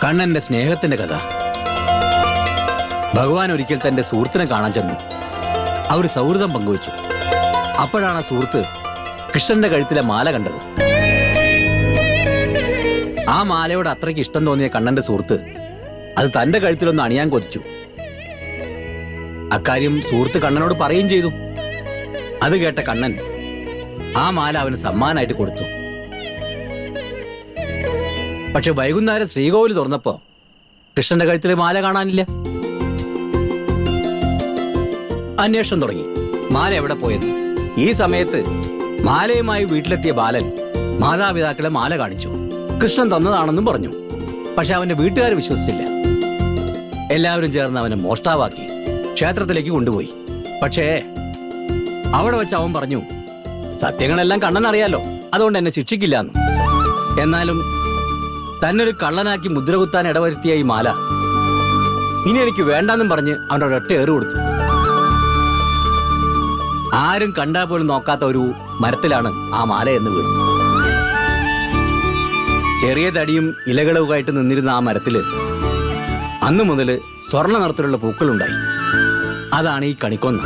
കണ്ണന്റെ സ്നേഹത്തിന്റെ കഥ. ഭഗവാൻ ഒരിക്കൽ തന്റെ സുഹൃത്തിനെ കാണാൻ ചെന്നു. അവർ സൗഹൃദം പങ്കുവച്ചു. അപ്പോഴാണ് സുഹൃത്ത് കൃഷ്ണന്റെ കഴുത്തിലെ മാല കണ്ടത്. ആ മാലയോട് അത്രയ്ക്ക് ഇഷ്ടം തോന്നിയ കണ്ണന്റെ സുഹൃത്ത് അത് തന്റെ കഴുത്തിലൊന്ന് അണിയാൻ കൊതിച്ചു. അക്കാര്യം സുഹൃത്ത് കണ്ണനോട് പറയുകയും ചെയ്തു. അത് കേട്ട കണ്ണൻ ആ മാല അവന് സമ്മാനമായിട്ട് കൊടുത്തു. പക്ഷെ വൈകുന്നേരം ശ്രീകോവിൽ തുറന്നപ്പോ കൃഷ്ണന്റെ കഴുത്തിലെ മാല കാണാനില്ല. അന്വേഷണം തുടങ്ങി, മാല എവിടെ പോയെന്ന്. ഈ സമയത്ത് മാലയുമായി വീട്ടിലെത്തിയ ബാലൻ മാതാപിതാക്കളെ മാല കാണിച്ചു. കൃഷ്ണൻ തന്നതാണെന്നും പറഞ്ഞു. പക്ഷെ അവന്റെ വീട്ടുകാർ വിശ്വസിച്ചില്ല. എല്ലാവരും ചേർന്ന് അവനെ മോഷ്ടാവാക്കി ക്ഷേത്രത്തിലേക്ക് കൊണ്ടുപോയി. പക്ഷേ അവിടെ വെച്ച് അവൻ പറഞ്ഞു, സത്യങ്ങളെല്ലാം കണ്ണൻ അറിയാലോ, അതുകൊണ്ട് എന്നെ ശിക്ഷിക്കില്ലാന്ന്. എന്നാലും തന്നൊരു കള്ളനാക്കി മുദ്രകുത്താൻ ഇടവരുത്തിയ ഈ മാല ഇനി എനിക്ക് വേണ്ടാന്നും പറഞ്ഞ് അവൻ്റെ ഒരൊറ്റ ഏറ് കൊടുത്തു. ആരും കണ്ടാൽ പോലും നോക്കാത്ത ഒരു മരത്തിലാണ് ആ മാല എന്ന് വീണു. ചെറിയ തടിയും ഇലകളുമായിട്ട് നിന്നിരുന്ന ആ മരത്തില് അന്നു മുതൽ സ്വർണ്ണ നിറത്തിലുള്ള പൂക്കളുണ്ടായി. അതാണ് ഈ കണിക്കൊന്ന.